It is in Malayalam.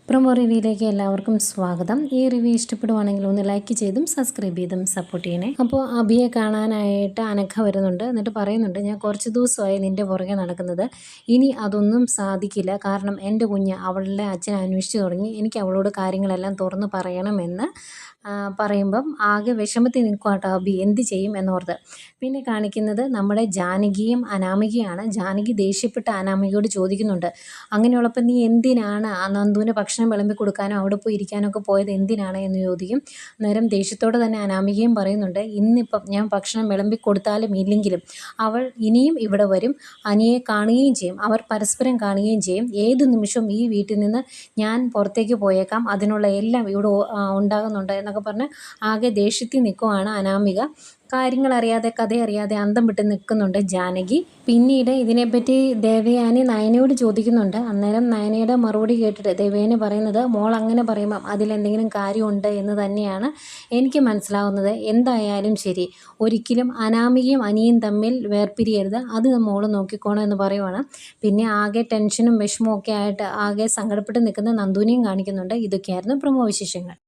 പ്രൊമോ റിവ്യൂയിലേക്ക് എല്ലാവർക്കും സ്വാഗതം. ഈ റിവ്യൂ ഇഷ്ടപ്പെടുവാണെങ്കിൽ ഒന്ന് ലൈക്ക് ചെയ്തും സബ്സ്ക്രൈബ് ചെയ്തും സപ്പോർട്ട് ചെയ്യണേ. അപ്പോൾ അഭിയെ കാണാനായിട്ട് അനഘ വരുന്നുണ്ട്. എന്നിട്ട് പറയുന്നുണ്ട്, ഞാൻ കുറച്ച് ദിവസമായി നിൻ്റെ പുറകെ നടക്കുന്നത്. ഇനി അതൊന്നും സാധിക്കില്ല. കാരണം എൻ്റെ കുഞ്ഞ് അവളുടെ അച്ഛനെ അന്വേഷിച്ച് തുടങ്ങി. എനിക്ക് അവളോട് കാര്യങ്ങളെല്ലാം തുറന്ന് പറയണമെന്ന് പറയുമ്പം ആകെ വിഷമത്തിൽ നിൽക്കുക കേട്ടോ അഭി, എന്ത് ചെയ്യും എന്നോർത്ത്. പിന്നെ കാണിക്കുന്നത് നമ്മുടെ ജാനകിയും അനാമികയാണ്. ജാനകി ദേഷ്യപ്പെട്ട് അനാമികയോട് ചോദിക്കുന്നുണ്ട്, അങ്ങനെയുള്ളപ്പോൾ നീ എന്തിനാണ് ആ നന്ദുവിന് ഭക്ഷണം വിളമ്പി കൊടുക്കാനോ അവിടെ പോയി ഇരിക്കാനോ ഒക്കെ പോയത് എന്തിനാണ് എന്ന് ചോദിക്കും. നേരം ദേഷ്യത്തോടെ തന്നെ അനാമികയും പറയുന്നുണ്ട്, ഇന്നിപ്പം ഞാൻ ഭക്ഷണം വിളമ്പി കൊടുത്താലും ഇല്ലെങ്കിലും അവൾ ഇനിയും ഇവിടെ വരും, അനിയെ കാണുകയും ചെയ്യും, അവർ പരസ്പരം കാണുകയും ചെയ്യും. ഏത് നിമിഷവും ഈ വീട്ടിൽ നിന്ന് ഞാൻ പുറത്തേക്ക് പോയേക്കാം, അതിനുള്ള എല്ലാം ഇവിടെ ഉണ്ടാകുന്നുണ്ട് എന്നൊക്കെ പറഞ്ഞ് ആകെ ദേഷ്യത്തിൽ നിൽക്കുവാണ് അനാമിക. കാര്യങ്ങളറിയാതെ കഥയറിയാതെ അന്തം വിട്ട് നിൽക്കുന്നുണ്ട് ജാനകി. പിന്നീട് ഇതിനെപ്പറ്റി ദേവയാനി നയനയോട് ചോദിക്കുന്നുണ്ട്. അന്നേരം നയനയുടെ മറുപടി കേട്ടിട്ട് ദേവയാനി പറയുന്നത്, മോൾ അങ്ങനെ പറയുമ്പം അതിലെന്തെങ്കിലും കാര്യമുണ്ട് എന്ന് തന്നെയാണ് എനിക്ക് മനസ്സിലാവുന്നത്. എന്തായാലും ശരി, ഒരിക്കലും അനാമികയും അനിയും തമ്മിൽ വേർപിരിയരുത്, അത് മോൾ നോക്കിക്കോണം എന്ന് പറയുവാണ്. പിന്നെ ആകെ ടെൻഷനും വിഷമവും ഒക്കെ ആയിട്ട് ആകെ സങ്കടപ്പെട്ട് നിൽക്കുന്ന നന്ദുവിനെയും കാണിക്കുന്നുണ്ട്. ഇതൊക്കെയായിരുന്നു പ്രൊമോ വിശേഷങ്ങൾ.